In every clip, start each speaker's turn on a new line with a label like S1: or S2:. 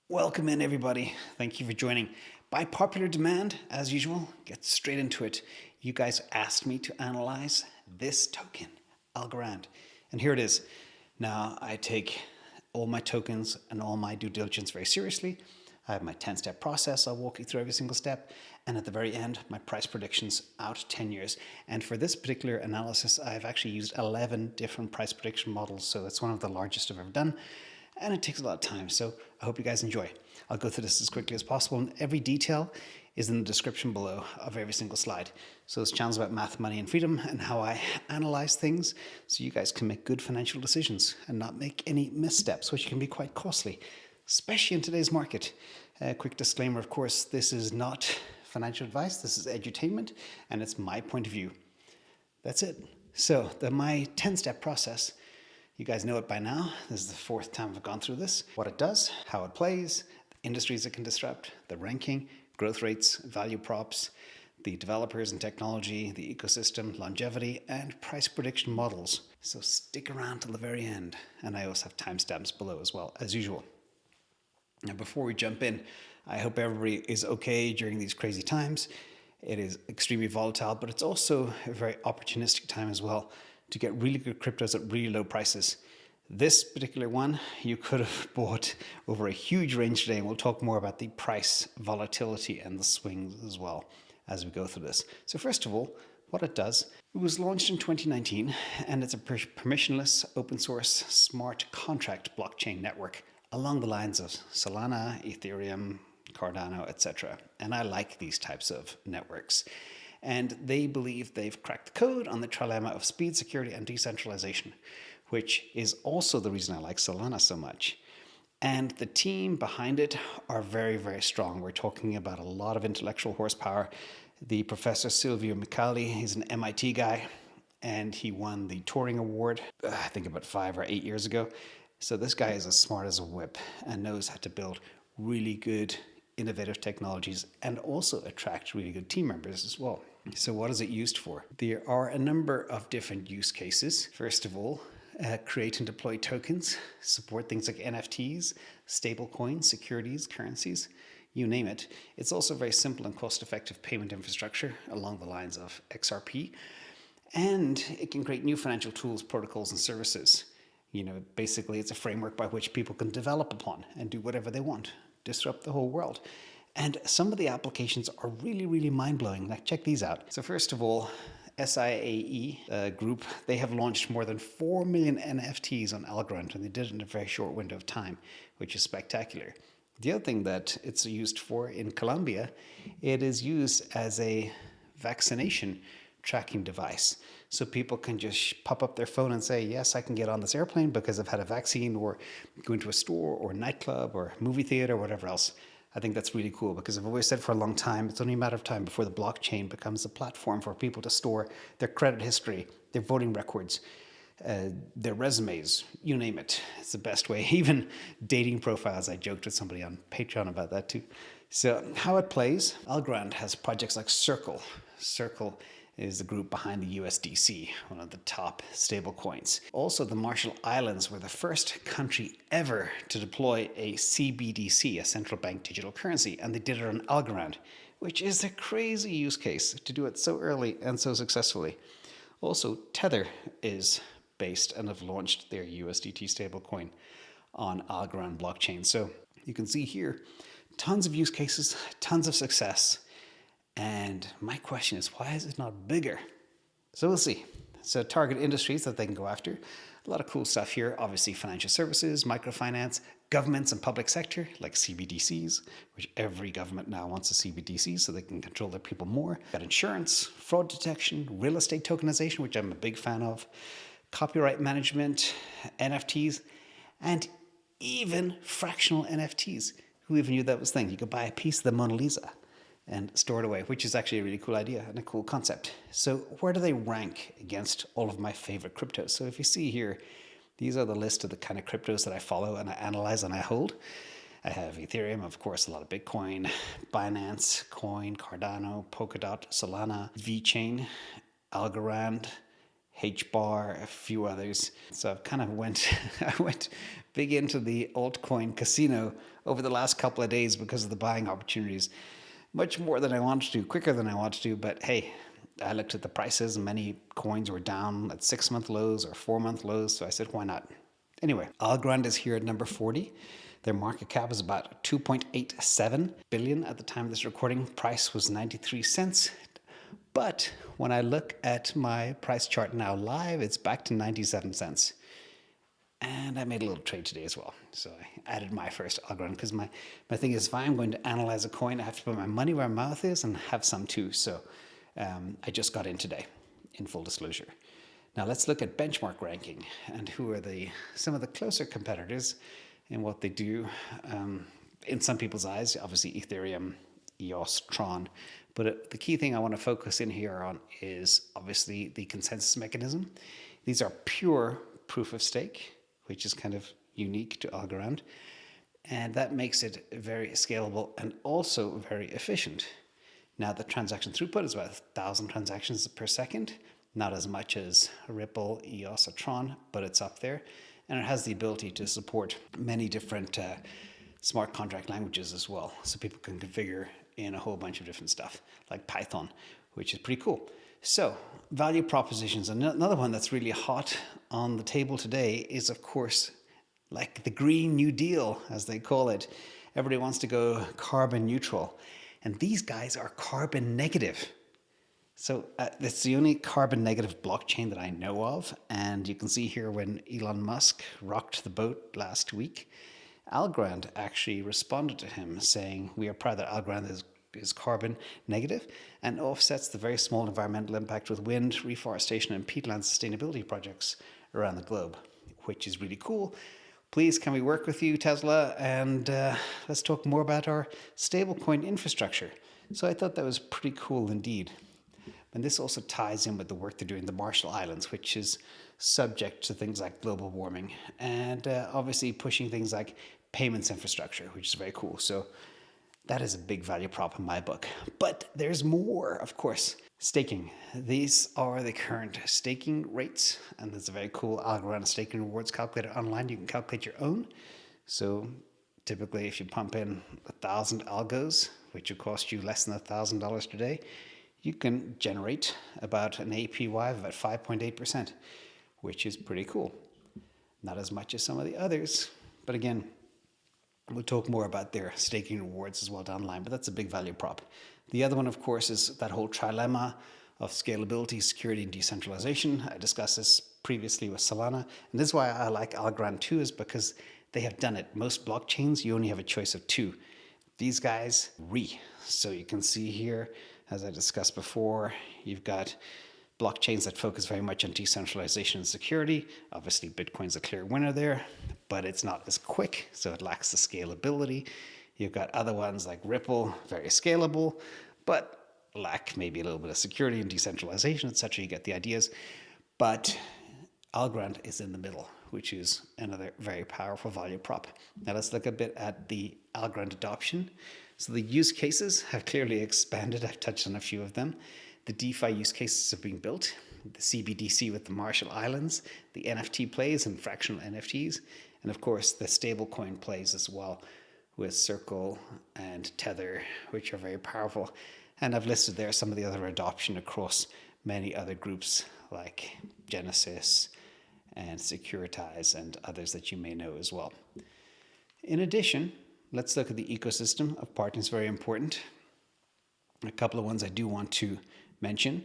S1: Welcome in, everybody. Thank you for joining. By popular demand, as usual, get straight into it. You guys asked me to analyze this token, Algorand. And here it is. Now, I take all my tokens and all my due diligence very seriously. I have my 10-step process. I'll walk you through every single step. And at the very end, my price predictions out 10 years. And for this particular analysis, I've actually used 11 different price prediction models. So that's one of the largest I've ever done. And it takes a lot of time, so I hope you guys enjoy. I'll go through this as quickly as possible, and every detail is in the description below of every single slide. So this channel's about math, money, and freedom, and how I analyze things so you guys can make good financial decisions and not make any missteps, which can be quite costly, especially in today's market. Quick disclaimer, of course, this is not financial advice, this is edutainment, and it's my point of view. That's it. So my 10-step process, you guys know it by now. This is the fourth time I've gone through this. What it does, how it plays, the industries it can disrupt, the ranking, growth rates, value props, the developers and technology, the ecosystem, longevity, and price prediction models. So stick around till the very end. And I also have timestamps below as well, as usual. Now, before we jump in, I hope everybody is okay during these crazy times. It is extremely volatile, but it's also a very opportunistic time as well to get really good cryptos at really low prices. This particular one, you could have bought over a huge range today, and we'll talk more about the price volatility and the swings as well as we go through this. So first of all, what it does, it was launched in 2019, and it's a permissionless, open source, smart contract blockchain network along the lines of Solana, Ethereum, Cardano, etc. And I like these types of networks. And they believe they've cracked the code on the trilemma of speed, security, and decentralization, which is also the reason I like Solana so much. And the team behind it are very, very strong. We're talking about a lot of intellectual horsepower. The professor Silvio Micali, he's an MIT guy, and he won the Turing Award, I think about 5 or 8 years ago. So this guy is as smart as a whip and knows how to build really good innovative technologies and also attract really good team members as well. So what is it used for? There are a number of different use cases. First of all, create and deploy tokens, support things like NFTs, stablecoins, securities, currencies, you name it. It's also very simple and cost-effective payment infrastructure along the lines of XRP. And it can create new financial tools, protocols, and services. Basically, it's a framework by which people can develop upon and do whatever they want, disrupt the whole world. And some of the applications are really, really mind-blowing. Like, check these out. So first of all, SIAE group, they have launched more than 4 million NFTs on Algorand, and they did it in a very short window of time, which is spectacular. The other thing that it's used for in Colombia, it is used as a vaccination tracking device. So people can just pop up their phone and say, yes, I can get on this airplane because I've had a vaccine, or go into a store or nightclub or movie theater or whatever else. I think that's really cool because I've always said for a long time, it's only a matter of time before the blockchain becomes a platform for people to store their credit history, their voting records, their resumes, you name it. It's the best way. Even dating profiles. I joked with somebody on Patreon about that too. So how it plays, Algorand has projects like Circle. Circle is the group behind the USDC, one of the top stablecoins. Also, the Marshall Islands were the first country ever to deploy a CBDC, a central bank digital currency, and they did it on Algorand, which is a crazy use case to do it so early and so successfully. Also, Tether is based and have launched their USDT stablecoin on Algorand blockchain. So you can see here, tons of use cases, tons of success. And my question is, why is it not bigger? So we'll see. So target industries that they can go after. A lot of cool stuff here. Obviously, financial services, microfinance, governments and public sector, like CBDCs, which every government now wants a CBDC so they can control their people more. Got insurance, fraud detection, real estate tokenization, which I'm a big fan of, copyright management, NFTs, and even fractional NFTs. Who even knew that was a thing? You could buy a piece of the Mona Lisa and store it away, which is actually a really cool idea and a cool concept. So where do they rank against all of my favorite cryptos? So if you see here, these are the list of the kind of cryptos that I follow and I analyze and I hold. I have Ethereum, of course, a lot of Bitcoin, Binance, Coin, Cardano, Polkadot, Solana, VeChain, Algorand, HBAR, a few others. So I've kind of I went big into the altcoin casino over the last couple of days because of the buying opportunities. Much more than I wanted to, quicker than I wanted to, but hey, I looked at the prices and many coins were down at 6-month lows or 4-month lows, so I said, why not? Anyway, Algorand is here at number 40. Their market cap is about 2.87 billion at the time of this recording. Price was 93 cents. But when I look at my price chart now live, it's back to 97 cents. And I made a little trade today as well. So I added my first Algorand because my thing is, if I'm going to analyze a coin, I have to put my money where my mouth is and have some too. So I just got in today, in full disclosure. Now let's look at benchmark ranking and who are some of the closer competitors and what they do. In some people's eyes, obviously Ethereum, EOS, Tron. But the key thing I want to focus in here on is obviously the consensus mechanism. These are pure proof of stake, which is kind of unique to Algorand. And that makes it very scalable and also very efficient. Now the transaction throughput is about 1,000 transactions per second. Not as much as Ripple, EOS, or Tron, but it's up there. And it has the ability to support many different smart contract languages as well. So people can configure in a whole bunch of different stuff, like Python, which is pretty cool. So value propositions. Another one that's really hot on the table today is, of course, like the Green New Deal, as they call it. Everybody wants to go carbon neutral. And these guys are carbon negative. So it's the only carbon negative blockchain that I know of. And you can see here when Elon Musk rocked the boat last week, Algorand actually responded to him saying, we are proud that Algorand is carbon negative and offsets the very small environmental impact with wind, reforestation and peatland sustainability projects around the globe, which is really cool. Please, can we work with you, Tesla? And let's talk more about our stablecoin infrastructure. So I thought that was pretty cool indeed. And this also ties in with the work they're doing in the Marshall Islands, which is subject to things like global warming and obviously pushing things like payments infrastructure, which is very cool. So that is a big value prop in my book. But there's more, of course. Staking. These are the current staking rates, and there's a very cool Algorand staking rewards calculator online. You can calculate your own. So typically, if you pump in 1,000 algos, which will cost you less than $1,000 today, you can generate about an APY of about 5.8%, which is pretty cool. Not as much as some of the others, but again, we'll talk more about their staking rewards as well down the line, but that's a big value prop. The other one, of course, is that whole trilemma of scalability, security, and decentralization. I discussed this previously with Solana, and this is why I like Algorand too, is because they have done it. Most blockchains, you only have a choice of two. These guys, So you can see here, as I discussed before, you've got blockchains that focus very much on decentralization and security. Obviously, Bitcoin's a clear winner there, but it's not as quick, so it lacks the scalability. You've got other ones like Ripple, very scalable, but lack maybe a little bit of security and decentralization, etc. You get the ideas. But Algorand is in the middle, which is another very powerful value prop. Now let's look a bit at the Algorand adoption. So the use cases have clearly expanded. I've touched on a few of them. The DeFi use cases have been built. The CBDC with the Marshall Islands, the NFT plays and fractional NFTs, and of course the stablecoin plays as well with Circle and Tether, which are very powerful. And I've listed there some of the other adoption across many other groups like Genesis and Securities and others that you may know as well. In addition, let's look at the ecosystem of partners, very important. A couple of ones I do want to mention.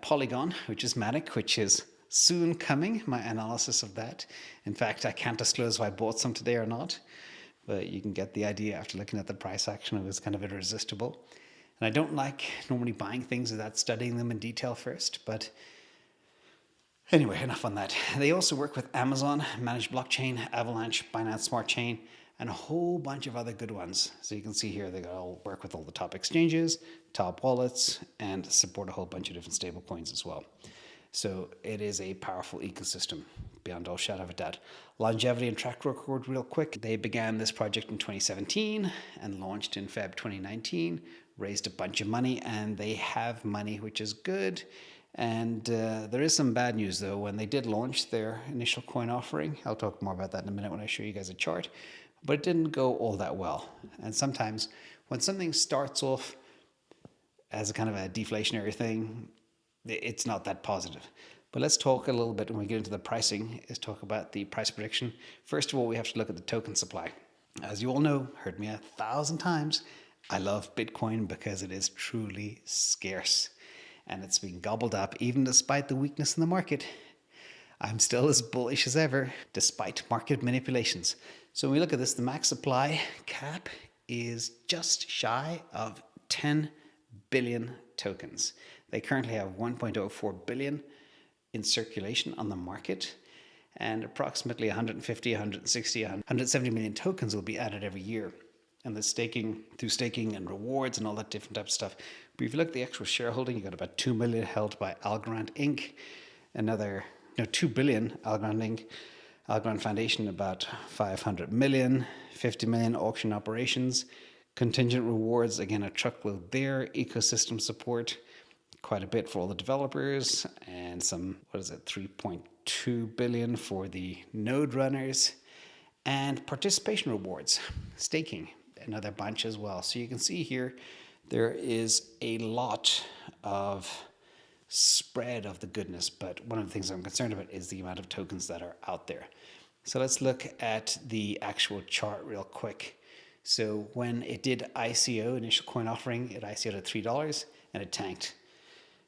S1: Polygon, which is Matic, which is soon coming, my analysis of that. In fact, I can't disclose if I bought some today or not, but you can get the idea after looking at the price action. It was kind of irresistible. And I don't like normally buying things without studying them in detail first, but anyway, enough on that. They also work with Amazon, Managed Blockchain, Avalanche, Binance Smart Chain, and a whole bunch of other good ones. So you can see here, they all work with all the top exchanges, top wallets, and support a whole bunch of different stable coins as well. So it is a powerful ecosystem, beyond all shadow of a doubt. Longevity and track record real quick. They began this project in 2017 and launched in Feb 2019, raised a bunch of money, and they have money, which is good. And there is some bad news, though. When they did launch their initial coin offering, I'll talk more about that in a minute when I show you guys a chart, but it didn't go all that well. And sometimes when something starts off as a kind of a deflationary thing, it's not that positive. But let's talk a little bit when we get into the pricing, is talk about the price prediction. First of all, we have to look at the token supply. As you all know, heard me 1,000 times, I love Bitcoin because it is truly scarce. And it's been gobbled up even despite the weakness in the market. I'm still as bullish as ever, despite market manipulations. So when we look at this, the max supply cap is just shy of 10 billion tokens. They currently have 1.04 billion in circulation on the market, and approximately 150, 160, 170 million tokens will be added every year. And the through staking and rewards and all that different type of stuff. But if you look at the actual shareholding, you got about 2 million held by Algorand Inc. 2 billion Algorand Inc. Algorand Foundation, about 500 million, 50 million auction operations, contingent rewards, again, a truckload there, ecosystem support, quite a bit for all the developers, and some, 3.2 billion for the node runners, and participation rewards, staking, another bunch as well. So you can see here, there is a lot of spread of the goodness, but one of the things I'm concerned about is the amount of tokens that are out there. So let's look at the actual chart real quick. So when it did ICO, initial coin offering, it ICO'd at $3 and it tanked.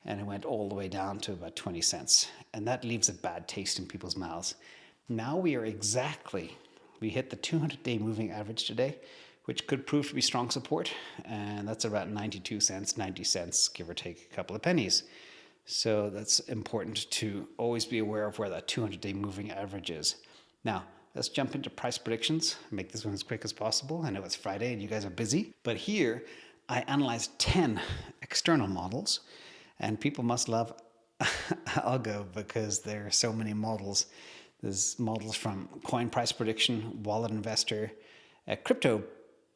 S1: And it went all the way down to about 20 cents. And that leaves a bad taste in people's mouths. Now we hit the 200-day moving average today, which could prove to be strong support. And that's about 92 cents, 90 cents, give or take a couple of pennies. So that's important to always be aware of where that 200-day moving average is. Now, let's jump into price predictions. Make this one as quick as possible. I know it's Friday and you guys are busy. But here, I analyzed 10 external models. And people must love ALGO because there are so many models. There's models from coin price prediction, wallet investor, crypto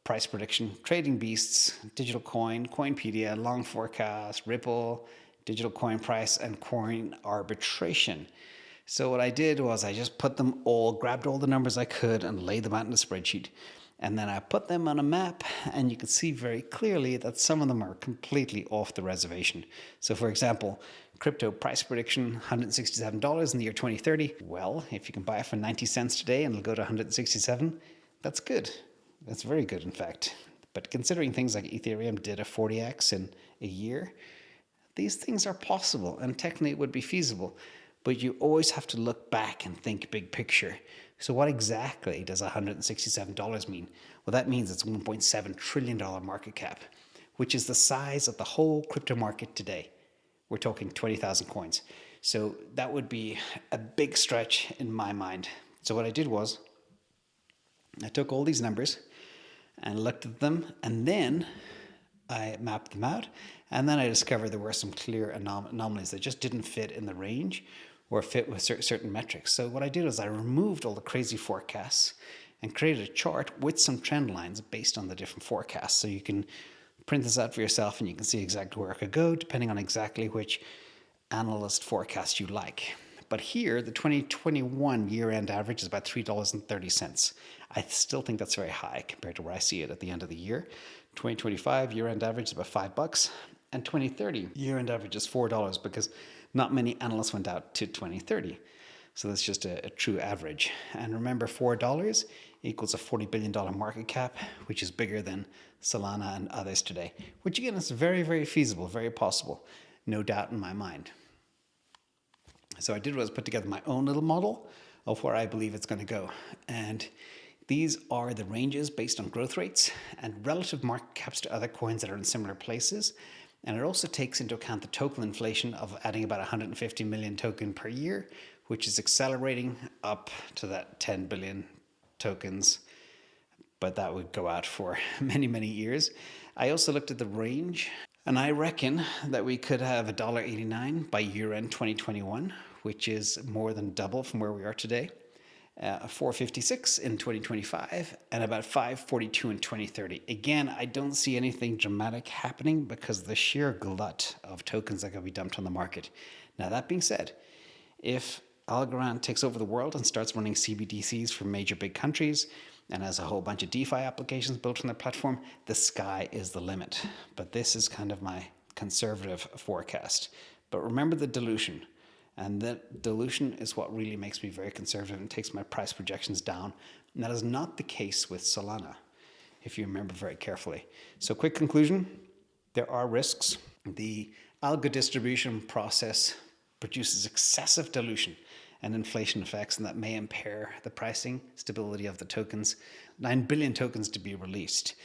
S1: price prediction, trading beasts, digital coin, Coinpedia, long forecast, Ripple, digital coin price, and coin arbitration. So what I did was I just grabbed all the numbers I could and laid them out in a spreadsheet. And then I put them on a map, and you can see very clearly that some of them are completely off the reservation. So for example, crypto price prediction, $167 in the year 2030. Well, if you can buy it for 90 cents today and it'll go to 167, that's good. That's very good, in fact. But considering things like Ethereum did a 40x in a year, these things are possible, and technically it would be feasible. But you always have to look back and think big picture. So what exactly does $167 mean? Well, that means it's $1.7 trillion market cap, which is the size of the whole crypto market today. We're talking 20,000 coins. So that would be a big stretch in my mind. So what I did was I took all these numbers and looked at them, and then I mapped them out, and then I discovered there were some clear anomalies that just didn't fit in the range or fit with certain metrics. So what I did was I removed all the crazy forecasts and created a chart with some trend lines based on the different forecasts. So you can print this out for yourself and you can see exactly where it could go depending on exactly which analyst forecast you like. But here, the 2021 year-end average is about $3.30. I still think that's very high compared to where I see it at the end of the year. 2025 year-end average is about $5, and 2030 year-end average is $4 because not many analysts went out to 2030. So that's just a true average. And remember, $4 equals a $40 billion market cap, which is bigger than Solana and others today, which again is very, very feasible, very possible, no doubt in my mind. So I did was put together my own little model of where I believe it's going to go. And these are the ranges based on growth rates and relative market caps to other coins that are in similar places. And it also takes into account the total inflation of adding about 150 million token per year, which is accelerating up to that 10 billion tokens. But that would go out for many, many years. I also looked at the range, and I reckon that we could have $1.89 by year-end 2021, which is more than double from where we are today. 456 in 2025, and about 542 in 2030. Again, I don't see anything dramatic happening because of the sheer glut of tokens that can be dumped on the market. Now, that being said, if Algorand takes over the world and starts running CBDCs for major big countries and has a whole bunch of DeFi applications built on their platform, the sky is the limit. But this is kind of my conservative forecast. But remember the dilution. And that dilution is what really makes me very conservative and takes my price projections down. And that is not the case with Solana, if you remember very carefully. So quick conclusion, there are risks. The ALGO distribution process produces excessive dilution and inflation effects, and that may impair the pricing stability of the tokens. 9 billion tokens to be released.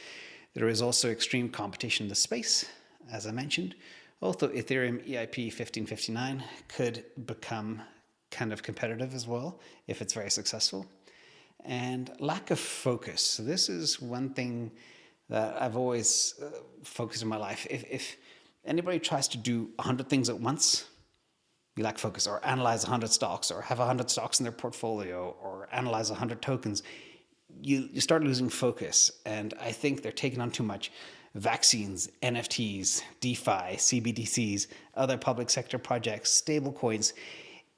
S1: There is also extreme competition in the space, as I mentioned. Also, Ethereum EIP 1559 could become kind of competitive as well if it's very successful. And lack of focus. So this is one thing that I've always focused in my life. If anybody tries to do 100 things at once, you lack focus, or analyze 100 stocks, or have 100 stocks in their portfolio, or analyze 100 tokens, you start losing focus. And I think they're taking on too much. Vaccines, NFTs, DeFi, CBDCs, other public sector projects, stablecoins.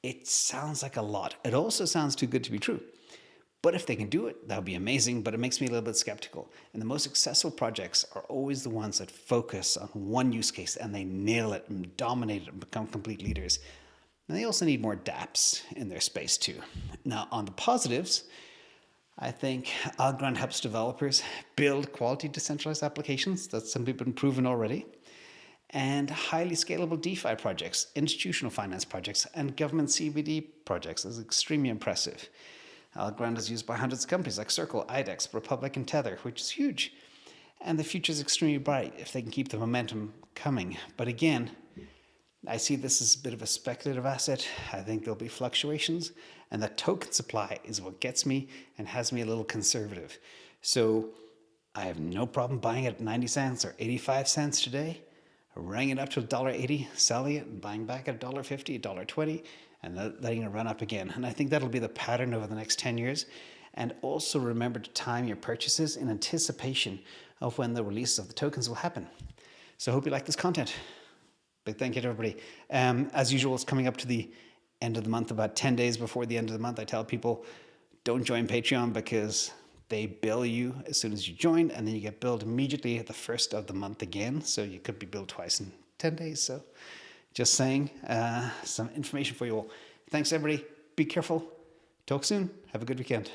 S1: It sounds like a lot. It also sounds too good to be true. But if they can do it, that would be amazing, but it makes me a little bit skeptical. And the most successful projects are always the ones that focus on one use case and they nail it and dominate it and become complete leaders. And they also need more dApps in their space too. Now, on the positives, I think Algorand helps developers build quality decentralized applications. That's simply been proven already. And highly scalable DeFi projects, institutional finance projects, and government CBD projects is extremely impressive. Algorand is used by hundreds of companies like Circle, IDEX, Republic, and Tether, which is huge. And the future is extremely bright if they can keep the momentum coming. But again, I see this as a bit of a speculative asset. I think there'll be fluctuations, and the token supply is what gets me and has me a little conservative. So I have no problem buying it at 90 cents or 85 cents today, running it up to $1.80, selling it and buying back at $1.50, $1.20, and letting it run up again. And I think that'll be the pattern over the next 10 years. And also remember to time your purchases in anticipation of when the release of the tokens will happen. So I hope you like this content. Big thank you to everybody. As usual, it's coming up to the end of the month, about 10 days before the end of the month. I tell people, don't join Patreon because they bill you as soon as you join, and then you get billed immediately at the first of the month again. So you could be billed twice in 10 days. So just saying, some information for you all. Thanks, everybody. Be careful. Talk soon. Have a good weekend.